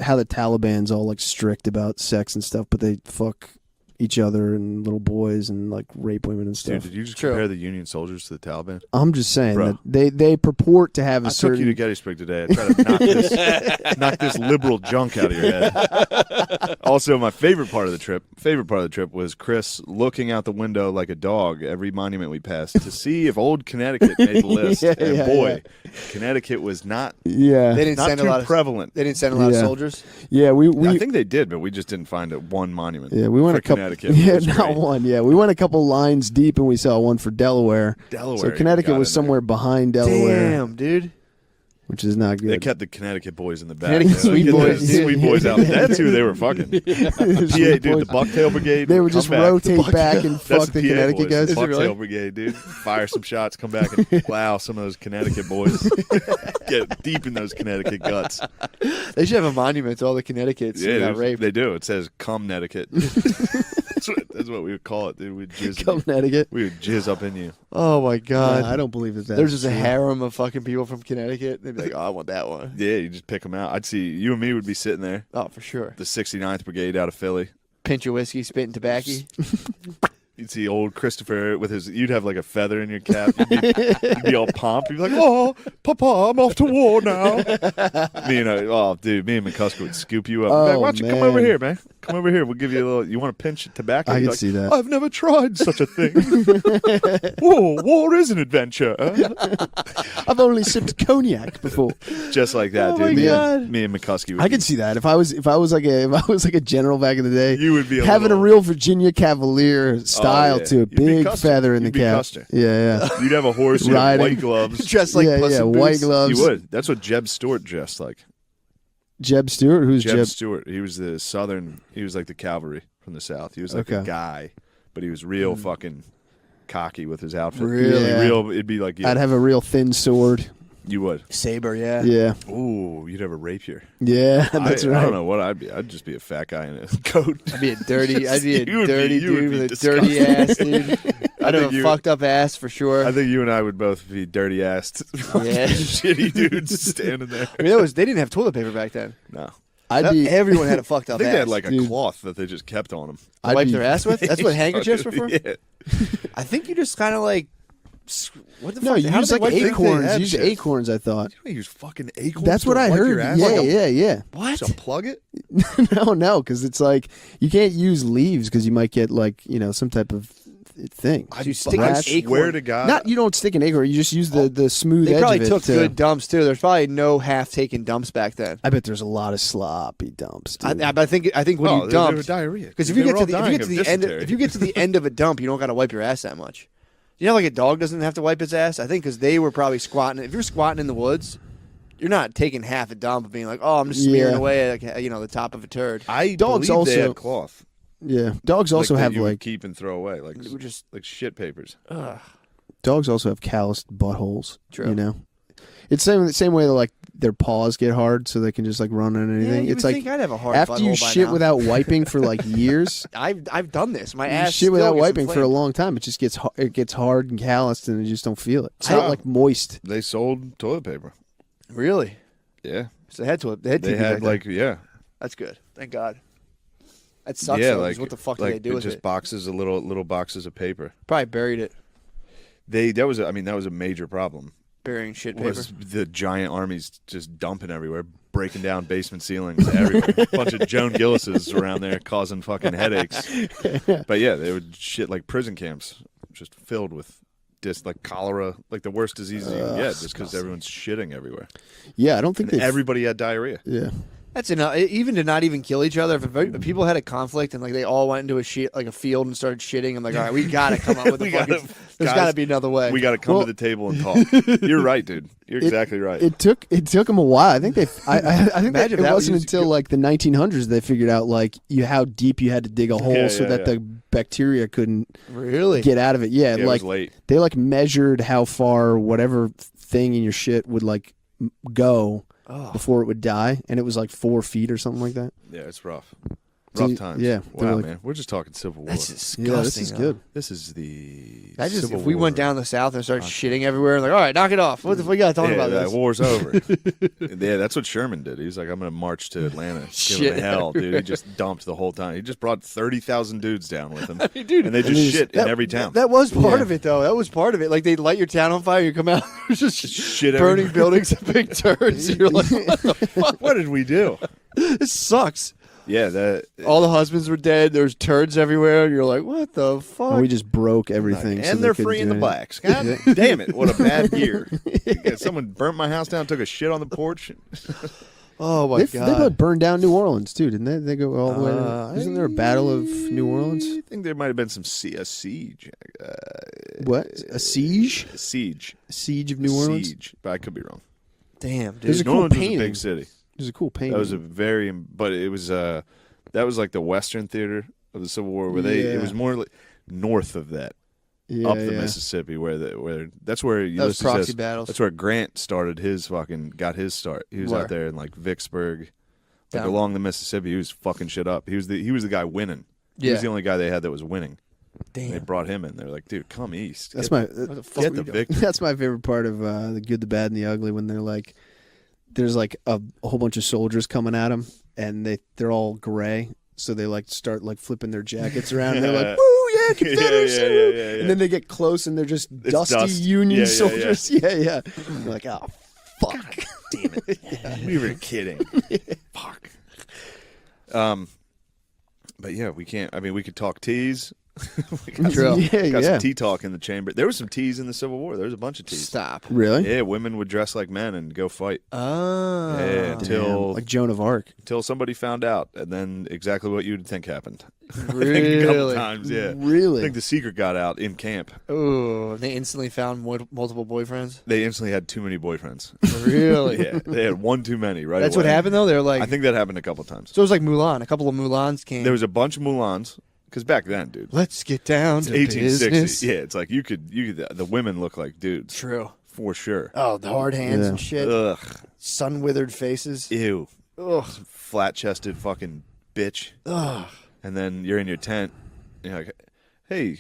Speaker 3: how the Taliban's all like strict about sex and stuff, but they fuck each other and little boys and like rape women and
Speaker 1: dude.
Speaker 3: stuff.
Speaker 1: Did you just
Speaker 2: True.
Speaker 1: compare the Union soldiers to the Taliban?
Speaker 3: I'm just saying
Speaker 1: Bro.
Speaker 3: that they purport to have a
Speaker 1: I took
Speaker 3: certain
Speaker 1: you to Gettysburg today. I tried to knock this liberal junk out of your head. Also, my favorite part of the trip was Chris looking out the window like a dog every monument we passed to see if old Connecticut made the list.
Speaker 3: Yeah,
Speaker 1: and
Speaker 3: yeah,
Speaker 1: boy, Connecticut was not
Speaker 3: yeah.
Speaker 2: They didn't
Speaker 1: not
Speaker 2: send
Speaker 1: too
Speaker 2: a lot of
Speaker 1: prevalent.
Speaker 2: They didn't send a lot of
Speaker 3: Yeah.
Speaker 2: soldiers.
Speaker 3: Yeah, we
Speaker 1: I think they did, but we just didn't find one monument.
Speaker 3: yeah, we went
Speaker 1: for
Speaker 3: a couple
Speaker 1: Connecticut.
Speaker 3: Yeah,
Speaker 1: It was
Speaker 3: not
Speaker 1: great.
Speaker 3: one. Yeah, we went a couple lines deep and we saw one for Delaware.
Speaker 1: Delaware.
Speaker 3: So Connecticut
Speaker 1: got
Speaker 3: was
Speaker 1: in
Speaker 3: somewhere behind Delaware,
Speaker 2: Damn, dude.
Speaker 3: which is not
Speaker 1: there. They
Speaker 3: good.
Speaker 1: kept the Connecticut boys in the back.
Speaker 2: Connecticut
Speaker 1: They
Speaker 2: sweet
Speaker 1: get
Speaker 2: boys,
Speaker 1: those
Speaker 2: dude.
Speaker 1: Sweet boys out. That's who they were fucking. PA, dude, the Bucktail Brigade.
Speaker 3: They would
Speaker 1: come
Speaker 3: just
Speaker 1: back.
Speaker 3: rotate back and
Speaker 1: That's
Speaker 3: fuck the
Speaker 1: PA
Speaker 3: Connecticut
Speaker 1: boys.
Speaker 3: guys.
Speaker 1: The
Speaker 2: Is it really?
Speaker 1: Bucktail Brigade, dude. Fire some shots, come back and plow some of those Connecticut boys. Get deep in those Connecticut guts.
Speaker 2: They should have a monument to all the Connecticut's who got raped.
Speaker 1: They do. It says "Come Connecticut." That's That's what we would call it, dude. We'd jizz.
Speaker 3: Connecticut.
Speaker 1: We would jizz up in you.
Speaker 2: Oh my god.
Speaker 3: I don't believe that.
Speaker 2: There's just a harem of fucking people from Connecticut. They'd be like, "Oh, I want that one."
Speaker 1: Yeah, you just pick them out. I'd see you and me would be sitting there.
Speaker 2: Oh, for sure.
Speaker 1: The 69th Brigade out of Philly.
Speaker 2: Pinch of whiskey, spitting tobacco.
Speaker 1: You'd see old Christopher with his. You'd have like a feather in your cap. You'd be all pumped. You'd be like, "Oh, Papa, I'm off to war now." Me and McCusker would scoop you up.
Speaker 3: Oh,
Speaker 1: Like, why don't you come
Speaker 3: man.
Speaker 1: over here, man? Come over here. We'll give you a little. You want to pinch tobacco?
Speaker 3: I
Speaker 1: You'd
Speaker 3: can
Speaker 1: be like,
Speaker 3: see that.
Speaker 1: I've never tried such a thing. Whoa, war is an adventure.
Speaker 3: I've only sipped cognac before.
Speaker 1: Just like that,
Speaker 2: Oh
Speaker 1: dude.
Speaker 2: my God.
Speaker 1: Me and McCusker. Would
Speaker 3: I could see that if I was like a general back in the day.
Speaker 1: You would be
Speaker 3: having
Speaker 1: little,
Speaker 3: a real Virginia Cavalier style
Speaker 1: yeah.
Speaker 3: to a
Speaker 1: You'd be
Speaker 3: big
Speaker 1: Custer.
Speaker 3: feather in
Speaker 1: You'd
Speaker 3: the
Speaker 1: be
Speaker 3: cap.
Speaker 1: Custer.
Speaker 3: Yeah.
Speaker 1: You'd have a horse. You'd have
Speaker 3: Riding.
Speaker 1: white gloves.
Speaker 2: Dressed like Puss in
Speaker 3: white
Speaker 2: Boots.
Speaker 3: gloves.
Speaker 1: You would. That's what Jeb Stuart dressed like.
Speaker 3: Jeb Stewart, who's
Speaker 1: Jeb
Speaker 3: Jeb?
Speaker 1: Stuart. He was the Southern. He was like the cavalry from the South. He was like a
Speaker 3: Okay.
Speaker 1: guy, but he was real fucking cocky with his outfit.
Speaker 3: Really? Yeah.
Speaker 1: Real. It'd be like
Speaker 3: I'd have a real thin sword.
Speaker 1: you would.
Speaker 2: Saber, yeah.
Speaker 3: Yeah,
Speaker 1: Ooh, you'd have a rapier.
Speaker 3: yeah, that's right.
Speaker 1: I don't know what I'd be. I'd just be a fat guy in a coat.
Speaker 2: I'd be a dirty
Speaker 1: You would be
Speaker 2: dude with a
Speaker 1: disgusting.
Speaker 2: dirty ass, dude. I'd have
Speaker 1: think
Speaker 2: a
Speaker 1: you-
Speaker 2: fucked up ass for sure.
Speaker 1: I think you and I would both be dirty assed.
Speaker 2: Yeah.
Speaker 1: Shitty dudes standing there.
Speaker 2: I mean, they didn't have toilet paper back then.
Speaker 1: No.
Speaker 3: I'd be.
Speaker 2: Everyone had a fucked
Speaker 1: I
Speaker 2: up
Speaker 1: think
Speaker 2: ass.
Speaker 1: they had like a
Speaker 3: Dude.
Speaker 1: cloth that they just kept on them.
Speaker 2: To wipe their ass with? That's what handkerchiefs were for?
Speaker 1: Yeah.
Speaker 2: I think you just kind of like. What the
Speaker 3: No,
Speaker 2: fuck?
Speaker 3: you
Speaker 2: How
Speaker 3: use
Speaker 2: did they
Speaker 3: like
Speaker 2: wipe their-
Speaker 3: acorns.
Speaker 1: had
Speaker 3: You use
Speaker 1: shit.
Speaker 3: acorns. I thought.
Speaker 1: You don't use fucking acorns.
Speaker 3: That's what
Speaker 1: to
Speaker 3: I
Speaker 1: wipe
Speaker 3: heard.
Speaker 1: your ass?
Speaker 3: Yeah.
Speaker 2: What?
Speaker 1: To plug it?
Speaker 3: No, because it's like you can't use leaves because you might get like some type of thing.
Speaker 2: You stick
Speaker 3: an
Speaker 2: an
Speaker 3: Rats.
Speaker 2: acorn.
Speaker 1: Swear to God.
Speaker 3: Not you don't stick an acorn. You just use the smooth
Speaker 2: They
Speaker 3: edge
Speaker 2: probably
Speaker 3: of it.
Speaker 2: took
Speaker 3: to-
Speaker 2: good dumps too. There's probably no half-taken dumps back then.
Speaker 3: I bet there's a lot of sloppy dumps. Dude.
Speaker 2: I think when
Speaker 1: Oh,
Speaker 2: you
Speaker 1: they were
Speaker 2: dump,
Speaker 1: diarrhea.
Speaker 2: because if
Speaker 1: They
Speaker 2: you get
Speaker 1: were
Speaker 2: to
Speaker 1: all
Speaker 2: the if
Speaker 1: dying
Speaker 2: you get to
Speaker 1: of
Speaker 2: the end
Speaker 1: dysentery.
Speaker 2: if you get to the end of a dump, you don't got to wipe your ass that much. You know, like a dog doesn't have to wipe its ass. I think because they were probably squatting. If you're squatting in the woods, you're not taking half a dump and being like, "Oh, I'm just smearing
Speaker 3: Yeah.
Speaker 2: away, like, the top of a turd."
Speaker 1: I
Speaker 3: Dogs
Speaker 1: believe they
Speaker 3: also-
Speaker 1: had cloth.
Speaker 3: Yeah, dogs also
Speaker 1: that
Speaker 3: have
Speaker 1: you would
Speaker 3: like
Speaker 1: keep and throw away, like
Speaker 2: It would just-
Speaker 1: like shit papers.
Speaker 3: dogs also have calloused buttholes.
Speaker 2: True.
Speaker 3: You know, it's the same way that like their paws get hard so they can just like run on anything.
Speaker 2: you
Speaker 3: It's
Speaker 2: would
Speaker 3: like
Speaker 2: think I'd have a hard
Speaker 3: after you
Speaker 2: butthole by
Speaker 3: shit
Speaker 2: now.
Speaker 3: without wiping for like years.
Speaker 2: I've done this. My
Speaker 3: You
Speaker 2: ass
Speaker 3: shit
Speaker 2: still
Speaker 3: without
Speaker 2: gets
Speaker 3: wiping for a
Speaker 2: inflamed.
Speaker 3: long time. It just gets hard and calloused, and you just don't feel it. It's
Speaker 1: I-
Speaker 3: not like moist.
Speaker 1: They sold toilet paper.
Speaker 2: Really?
Speaker 1: Yeah,
Speaker 2: So they had
Speaker 1: they
Speaker 2: TV
Speaker 1: had
Speaker 2: back then.
Speaker 1: like
Speaker 2: That's good. Thank God. That sucks.
Speaker 1: yeah,
Speaker 2: though, 'cause
Speaker 1: like
Speaker 2: what the fuck
Speaker 1: like
Speaker 2: did they do with
Speaker 1: just
Speaker 2: it?
Speaker 1: boxes of little boxes of paper.
Speaker 2: Probably buried it,
Speaker 1: That was a major problem.
Speaker 2: burying shit paper.
Speaker 1: Was the giant armies just dumping everywhere, breaking down basement ceilings everywhere. A bunch of Joan Gillises around there causing fucking headaches. But yeah, they would shit like prison camps, just filled with just like cholera, like the worst diseases you can get, just because everyone's shitting everywhere.
Speaker 3: Yeah, I don't think
Speaker 1: And
Speaker 3: they.
Speaker 1: everybody had diarrhea.
Speaker 3: Yeah,
Speaker 2: That's enough. Even to not even kill each other. If people had a conflict and like they all went into a field and started shitting, I'm like, all right, we gotta come up with a
Speaker 1: We
Speaker 2: fucking.
Speaker 1: gotta-
Speaker 2: There's
Speaker 1: guys,
Speaker 2: got to be another way.
Speaker 1: We got to come
Speaker 3: Well-
Speaker 1: to the table and talk. You're right, dude. You're exactly right.
Speaker 3: it took them a while. I think I think
Speaker 2: Imagine
Speaker 3: that
Speaker 2: if
Speaker 3: it
Speaker 2: that
Speaker 3: wasn't
Speaker 2: was-
Speaker 3: until like the 1900s they figured out like how deep you had to dig a hole
Speaker 1: Yeah,
Speaker 3: so
Speaker 1: yeah,
Speaker 3: that
Speaker 1: yeah.
Speaker 3: the bacteria couldn't
Speaker 2: really.
Speaker 3: get out of it. Yeah,
Speaker 1: Yeah, it
Speaker 3: like
Speaker 1: was late.
Speaker 3: they like measured how far whatever thing in your shit would like go
Speaker 2: Oh.
Speaker 3: before it would die, and it was like 4 feet or something like that.
Speaker 1: Yeah, it's rough.
Speaker 3: So
Speaker 1: Rough
Speaker 3: you-
Speaker 1: times.
Speaker 3: yeah, they were
Speaker 1: Wow,
Speaker 3: like-
Speaker 1: man. We're just talking Civil War.
Speaker 2: That's disgusting.
Speaker 3: Yeah, this is
Speaker 2: though.
Speaker 3: good.
Speaker 1: This is the
Speaker 2: That just
Speaker 1: Civil
Speaker 2: if we
Speaker 1: War.
Speaker 2: went down the south and started shitting everywhere, like, all right, knock it off. What the fuck you got to talk
Speaker 1: Yeah,
Speaker 2: about
Speaker 1: that
Speaker 2: this?
Speaker 1: war's over. Yeah, that's what Sherman did. He was like, I'm going to march to Atlanta. Give
Speaker 2: Shit
Speaker 1: him hell, dude. He just dumped the whole time. He just brought 30,000 dudes down with him.
Speaker 2: Dude,
Speaker 1: and they just shit in every town.
Speaker 2: That was part
Speaker 3: Yeah.
Speaker 2: of it, though. That was part of it. Like, they light your town on fire, you come out, there's just
Speaker 1: shit
Speaker 2: burning
Speaker 1: everywhere.
Speaker 2: buildings and big turds. You're like, what the fuck?
Speaker 1: What did we do?
Speaker 2: This sucks.
Speaker 1: Yeah, that.
Speaker 2: All the husbands were dead. There's turds everywhere. You're like, what the fuck?
Speaker 3: And we just broke everything. so
Speaker 1: and
Speaker 3: they
Speaker 1: they're
Speaker 3: couldn't
Speaker 1: free in
Speaker 3: do
Speaker 1: the
Speaker 3: anything.
Speaker 1: blacks. God damn it! What a bad year. Yeah, someone burnt my house down, took a shit on the porch.
Speaker 2: oh, my
Speaker 3: They
Speaker 2: God.
Speaker 3: about burned down New Orleans too, didn't they? They go all the way. Isn't there a battle of New Orleans?
Speaker 1: I think there might have been a siege.
Speaker 3: What, a siege?
Speaker 1: Siege.
Speaker 3: A siege of New Orleans.
Speaker 1: Siege. But I could be wrong.
Speaker 2: Damn, dude.
Speaker 3: There's a
Speaker 1: New
Speaker 3: cool
Speaker 1: Orleans was
Speaker 3: painting.
Speaker 1: a big city.
Speaker 3: There's a cool painting.
Speaker 1: That was a very, but it was that was like the Western theater of the Civil War, where it
Speaker 3: Yeah.
Speaker 1: was more like north of that,
Speaker 3: yeah,
Speaker 1: up the
Speaker 3: yeah.
Speaker 1: Mississippi, where that's where
Speaker 2: That was
Speaker 1: Ulysses
Speaker 2: proxy
Speaker 1: says,
Speaker 2: battles.
Speaker 1: that's where Grant got his start. He was
Speaker 2: Where?
Speaker 1: out there in like Vicksburg, like
Speaker 2: Down-
Speaker 1: along the Mississippi. He was fucking shit up. He was the guy winning. He was the only guy they had that was winning.
Speaker 2: Damn.
Speaker 1: They brought him in. They're like, dude, come east.
Speaker 3: That's
Speaker 2: What the fuck
Speaker 1: get
Speaker 2: were
Speaker 1: the
Speaker 2: you doing?
Speaker 1: victory.
Speaker 3: That's my favorite part of The Good, the Bad, and the Ugly, when they're like, there's like a whole bunch of soldiers coming at them, and they're all gray, so they like start like flipping their jackets around. And they're like, "Woo, yeah, Confederacy!"
Speaker 1: Yeah.
Speaker 3: And then they get close, and they're just dusty
Speaker 1: dust.
Speaker 3: Union
Speaker 1: Yeah.
Speaker 3: soldiers. Yeah. You're like, oh, fuck.
Speaker 1: Damn it. We were kidding. Fuck. But yeah, we can't. I mean, we could talk teas. We got some tea talk in the chamber. There was some teas in the Civil War. There was a bunch of teas.
Speaker 2: Stop.
Speaker 3: Really?
Speaker 1: Yeah, women would dress like men and go fight.
Speaker 2: Oh.
Speaker 1: Yeah, until
Speaker 3: like Joan of Arc.
Speaker 1: somebody found out, and then exactly what you'd think happened.
Speaker 2: Really?
Speaker 1: I think a couple times, yeah.
Speaker 3: Really?
Speaker 1: I think the secret got out in camp.
Speaker 2: Oh, they instantly found multiple boyfriends.
Speaker 1: They instantly had too many boyfriends.
Speaker 2: Really?
Speaker 1: Yeah, they had one too many. Right.
Speaker 2: That's
Speaker 1: away.
Speaker 2: what happened though. They're like,
Speaker 1: I think that happened a couple times.
Speaker 2: so it was like Mulan. A couple of Mulans came.
Speaker 1: There was a bunch of Mulans because back then, dude,
Speaker 2: Let's get down to
Speaker 1: 1860.
Speaker 2: business.
Speaker 1: Yeah, it's like you could. The women look like dudes
Speaker 2: True.
Speaker 1: for sure.
Speaker 2: Oh, the hard hands
Speaker 3: Yeah.
Speaker 2: and shit.
Speaker 1: Ugh,
Speaker 2: Sun withered faces.
Speaker 1: ew,
Speaker 2: Ugh.
Speaker 1: flat chested fucking bitch.
Speaker 2: Ugh.
Speaker 1: And then you're in your tent. And you're like, hey,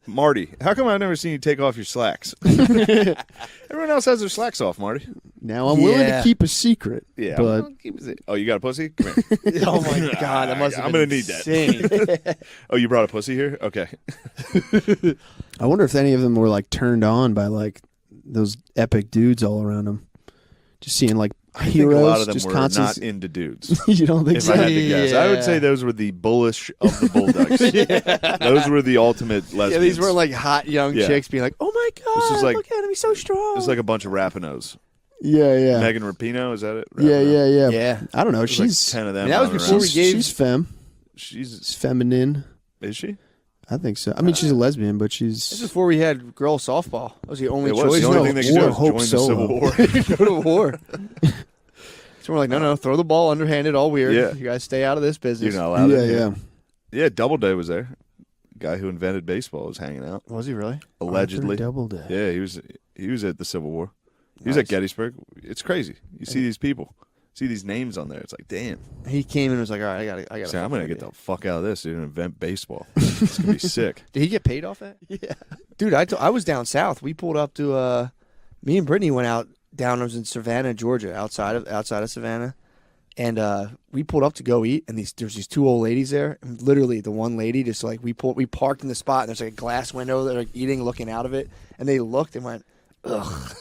Speaker 1: Marty, how come I've never seen you take off your slacks? Everyone else has their slacks off, Marty.
Speaker 3: Now I'm willing to
Speaker 2: Yeah.
Speaker 3: keep a secret.
Speaker 1: Yeah.
Speaker 3: But
Speaker 1: Oh, you got a pussy? Come here.
Speaker 2: Oh my god, that must have
Speaker 1: I'm
Speaker 2: been
Speaker 1: gonna need that.
Speaker 2: insane.
Speaker 1: Oh, you brought a pussy here? Okay.
Speaker 3: I wonder if any of them were like turned on by like those epic dudes all around them. Just seeing like
Speaker 1: I
Speaker 3: heroes.
Speaker 1: think a lot of them
Speaker 3: just
Speaker 1: were
Speaker 3: constant...
Speaker 1: not into dudes.
Speaker 3: You don't think
Speaker 1: If
Speaker 3: so?
Speaker 1: I had to guess, I would
Speaker 2: Yeah.
Speaker 1: say those were the bullish of the bulldogs. Those were the ultimate lesbians.
Speaker 2: Yeah, these weren't like hot young
Speaker 1: Yeah.
Speaker 2: chicks being like, "Oh my god,
Speaker 1: This is like-
Speaker 2: look at him, he's so strong."
Speaker 1: It was like a bunch of Rapinos.
Speaker 3: Yeah.
Speaker 1: Megan Rapinoe, is that it?
Speaker 3: Yeah.
Speaker 1: Rapinoe?
Speaker 2: yeah.
Speaker 3: I don't know.
Speaker 1: There's like
Speaker 3: She's
Speaker 1: 10 of them.
Speaker 2: I mean, that was
Speaker 1: running
Speaker 2: before
Speaker 1: around.
Speaker 2: we gave-
Speaker 3: she's femme.
Speaker 1: She's
Speaker 3: Feminine.
Speaker 1: is she?
Speaker 3: I think so. I mean, she's a lesbian, but
Speaker 2: This is
Speaker 3: she's
Speaker 2: before we had girl softball. That was the only
Speaker 1: It was
Speaker 2: choice.
Speaker 1: the only
Speaker 3: No,
Speaker 1: thing they could do
Speaker 3: or
Speaker 1: was
Speaker 3: Hope
Speaker 1: join the
Speaker 3: Solo.
Speaker 1: Civil War.
Speaker 2: Go to war. So we're like, no, throw the ball underhanded, all weird.
Speaker 1: Yeah.
Speaker 2: You guys stay out of this business.
Speaker 1: You're not allowed.
Speaker 3: yeah.
Speaker 1: Yeah, Doubleday was there. Guy who invented baseball was hanging out.
Speaker 2: Was he really?
Speaker 1: Allegedly.
Speaker 3: Arthur Doubleday.
Speaker 1: Yeah, he was at the Civil War. He was at
Speaker 2: Nice.
Speaker 1: Gettysburg. It's crazy. You see these people, see these names on there. It's like, damn.
Speaker 2: He came in and was like, all right, I got.
Speaker 1: So I'm gonna get the fuck out of this, dude, and invent baseball. It's gonna be sick.
Speaker 2: Did he get paid off that? Yeah, dude. I was down south. We pulled up to. Me and Brittany went out down. I was in Savannah, Georgia, outside of Savannah, and we pulled up to go eat. And there's these two old ladies there. And literally, the one lady just like we parked in the spot. And there's like a glass window. They're like eating, looking out of it, and they looked and went, ugh.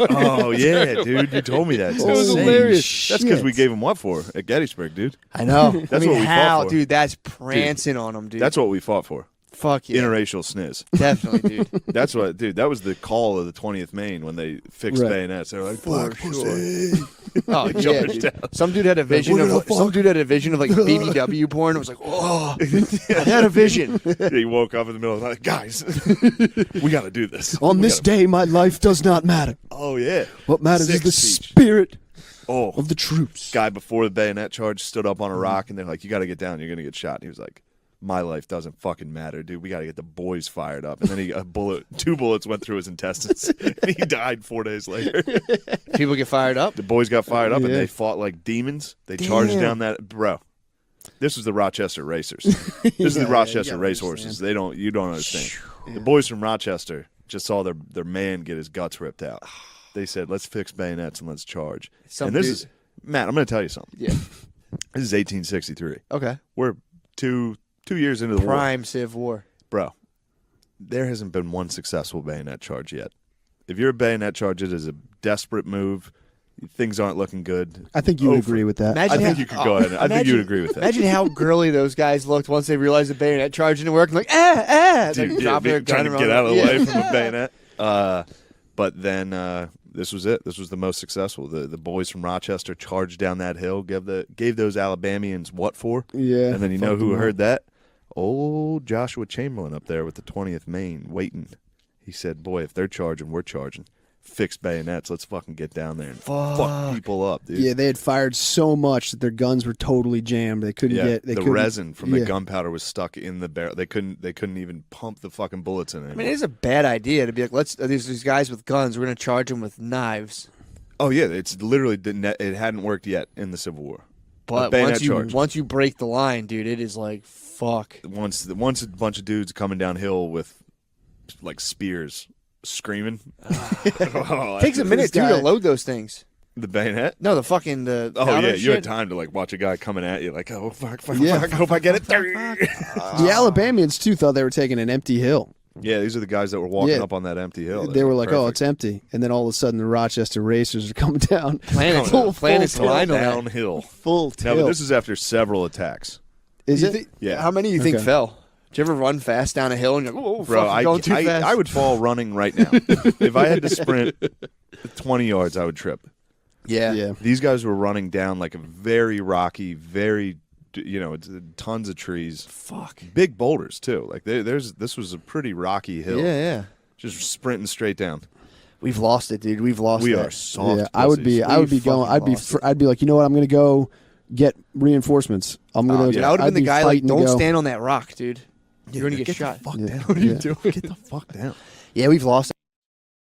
Speaker 1: Oh yeah, dude, you told me that. It's
Speaker 2: It was
Speaker 1: insane.
Speaker 2: hilarious.
Speaker 1: That's because we gave him what for at Gettysburg, dude.
Speaker 2: I know.
Speaker 1: That's what we fought
Speaker 2: how,
Speaker 1: for.
Speaker 2: dude. That's prancing on them, dude.
Speaker 1: That's what we fought for.
Speaker 2: Fuck yeah,
Speaker 1: Interracial sniz.
Speaker 2: definitely, dude.
Speaker 1: That's what, dude. That was the call of the 20th Maine when they fixed
Speaker 3: Right.
Speaker 1: bayonets. They were like,
Speaker 2: For
Speaker 1: "Fuck
Speaker 2: sure.
Speaker 1: pussy."
Speaker 2: Oh yeah,
Speaker 1: Charged
Speaker 2: dude.
Speaker 1: down.
Speaker 2: Some dude had a vision
Speaker 3: What
Speaker 2: of
Speaker 3: the fuck?
Speaker 2: some dude had a vision of like BBW porn. It was like, oh, I had a vision.
Speaker 1: He woke up in the middle of the night, guys. We got to do this.
Speaker 3: On
Speaker 1: We
Speaker 3: this
Speaker 1: gotta-
Speaker 3: day, my life does not matter.
Speaker 1: Oh yeah.
Speaker 3: What matters
Speaker 1: Sick
Speaker 3: is the
Speaker 1: speech.
Speaker 3: spirit
Speaker 1: Oh,
Speaker 3: of the troops.
Speaker 1: guy before the bayonet charge stood up on a rock, and they're like, "You got to get down. You're gonna get shot." And he was like, "My life doesn't fucking matter, dude. We got to get the boys fired up." And then two bullets went through his intestines, and he died 4 days later.
Speaker 2: People get fired up.
Speaker 1: The boys got fired up, and
Speaker 3: Yeah.
Speaker 1: they fought like demons. They charged
Speaker 2: Damn.
Speaker 1: down that bro. This was the Rochester Racers. This is the Rochester
Speaker 3: gotta
Speaker 1: racehorses.
Speaker 3: understand.
Speaker 1: You don't understand. The boys from Rochester just saw their man get his guts ripped out. They said, "Let's fix bayonets and let's charge."
Speaker 2: Some
Speaker 1: and this
Speaker 2: dude-
Speaker 1: is Matt. I'm going to tell you something.
Speaker 2: Yeah.
Speaker 1: This is 1863.
Speaker 2: Okay.
Speaker 1: We're two years into the war,
Speaker 2: Prime Civ War.
Speaker 1: bro. There hasn't been one successful bayonet charge yet. If you're a bayonet charge, it is a desperate move. Things aren't looking good.
Speaker 3: I think you would
Speaker 1: Over.
Speaker 3: agree with that.
Speaker 2: Imagine
Speaker 1: I think
Speaker 2: how-
Speaker 1: you could go ahead. I think you would agree with that.
Speaker 2: Imagine how girly those guys looked once they realized the bayonet charge didn't work. Like, like,
Speaker 1: Dude, yeah,
Speaker 2: drop their
Speaker 1: trying
Speaker 2: gun
Speaker 1: to get
Speaker 2: around.
Speaker 1: out of the
Speaker 2: Yeah.
Speaker 1: way from a bayonet. But then this was it. This was the most successful. The boys from Rochester charged down that hill, gave those Alabamians what for?
Speaker 3: Yeah.
Speaker 1: And then you know
Speaker 3: fuck
Speaker 1: who
Speaker 3: them
Speaker 1: heard
Speaker 3: up.
Speaker 1: that? Old Joshua Chamberlain up there with the 20th Maine waiting. He said, "Boy, if they're charging, we're charging. Fix bayonets. Let's fucking get down there and fuck people up, dude."
Speaker 3: Yeah, they had fired so much that their guns were totally jammed. They couldn't
Speaker 1: Yeah,
Speaker 3: get
Speaker 1: the
Speaker 3: couldn't-
Speaker 1: resin from
Speaker 3: yeah.
Speaker 1: the gunpowder was stuck in the barrel. They couldn't even pump the fucking bullets in it.
Speaker 2: I mean, it is a bad idea to be like, these guys with guns, we're going to charge them with knives.
Speaker 1: Oh yeah, it's literally it hadn't worked yet in the Civil War.
Speaker 2: But
Speaker 1: bayonet charge.
Speaker 2: once you break the line, dude, it is like fuck.
Speaker 1: Once a bunch of dudes coming downhill with like spears screaming.
Speaker 2: Takes a minute too to load those things.
Speaker 1: The bayonet?
Speaker 2: No, the fucking the.
Speaker 1: Oh
Speaker 2: powder
Speaker 1: yeah, you
Speaker 2: shit.
Speaker 1: had time to like watch a guy coming at you like, oh fuck,
Speaker 3: Yeah.
Speaker 1: fuck, hope I get it.
Speaker 3: The Alabamians too thought they were taking an empty hill.
Speaker 1: Yeah, these are the guys that were walking
Speaker 3: Yeah.
Speaker 1: up on that empty hill.
Speaker 3: They were like, "Oh,
Speaker 1: Perfect.
Speaker 3: it's empty," and then all of a sudden the Rochester Racers are coming down.
Speaker 2: Planets
Speaker 1: Full
Speaker 2: line on that.
Speaker 1: downhill.
Speaker 3: Full
Speaker 1: No,
Speaker 3: tilt.
Speaker 1: but this is after several attacks.
Speaker 3: Is
Speaker 2: You
Speaker 3: it?
Speaker 2: think-
Speaker 1: Yeah.
Speaker 2: How many do you think
Speaker 3: Okay.
Speaker 2: fell? Did you ever run fast down a hill and you're like, oh,
Speaker 1: Bro,
Speaker 2: fuck, I'm going too fast?
Speaker 1: I would fall running right now. If I had to sprint 20 yards, I would trip.
Speaker 2: Yeah.
Speaker 3: Yeah.
Speaker 1: These guys were running down like a very rocky, very, tons of trees.
Speaker 2: Fuck.
Speaker 1: Big boulders, too. Like, this was a pretty rocky hill.
Speaker 2: Yeah.
Speaker 1: Just sprinting straight down.
Speaker 2: We've lost it, dude. We've lost
Speaker 1: We
Speaker 2: it.
Speaker 1: are soft.
Speaker 3: Yeah, I would be
Speaker 2: We
Speaker 3: going.
Speaker 2: fucking lost it.
Speaker 3: I'd be like, you know what? I'm going to go get reinforcements. I'm going to.
Speaker 2: Dude, I would have been the guy like, don't
Speaker 3: stand.
Speaker 2: stand on that rock, dude. You're going to get shot.
Speaker 1: The fuck
Speaker 3: Yeah.
Speaker 1: down.
Speaker 3: What are you
Speaker 1: doing? Get the fuck down.
Speaker 2: Yeah, we've lost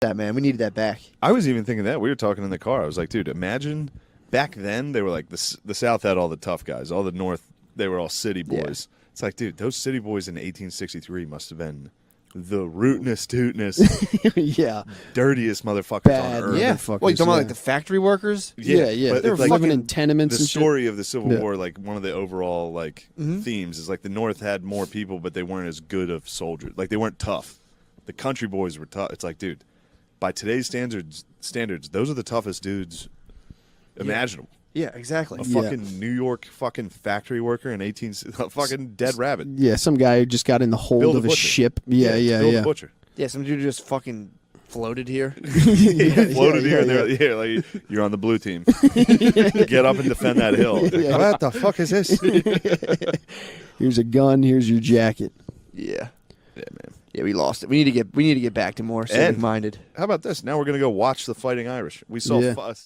Speaker 2: that, man. We needed that back.
Speaker 1: I was even thinking that. We were talking in the car. I was like, dude, imagine back then they were like, the South had all the tough guys. All the North, they were all city boys.
Speaker 2: Yeah.
Speaker 1: It's like, dude, those city boys in 1863 must have been the rootinest, tootinest,
Speaker 3: Yeah.
Speaker 1: dirtiest motherfuckers
Speaker 3: Bad,
Speaker 1: on earth.
Speaker 2: Yeah.
Speaker 3: Motherfuckers,
Speaker 2: Well, you talking about
Speaker 3: yeah.
Speaker 2: like the factory workers?
Speaker 3: Yeah.
Speaker 1: but
Speaker 3: They're
Speaker 1: it's like
Speaker 3: living in tenements
Speaker 1: the
Speaker 3: and shit.
Speaker 1: story of the Civil
Speaker 3: Yeah.
Speaker 1: War, like one of the overall like
Speaker 2: Mhm.
Speaker 1: themes is like the North had more people, but they weren't as good of soldiers. Like they weren't tough. The country boys were tough. It's like, dude, by today's standards, those are the toughest dudes imaginable.
Speaker 2: Yeah, exactly.
Speaker 1: A
Speaker 3: Yeah.
Speaker 1: fucking New York fucking factory worker in a fucking dead rabbit.
Speaker 3: Yeah, some guy who just got in the hold
Speaker 1: Bill the
Speaker 3: of a
Speaker 1: Butcher.
Speaker 3: ship. Yeah.
Speaker 1: Bill the Butcher.
Speaker 2: Yeah, some dude just fucking floated here.
Speaker 1: Floated here and there. Yeah, like you're on the blue team. Get up and defend that hill.
Speaker 3: Yeah.
Speaker 1: What the fuck is this?
Speaker 3: Here's a gun. Here's your jacket.
Speaker 2: Yeah.
Speaker 1: Yeah, man.
Speaker 2: Yeah, we lost it. We need to get back to more civic minded.
Speaker 1: How about this? Now we're gonna go watch the Fighting Irish. We saw
Speaker 3: Yeah.
Speaker 1: us.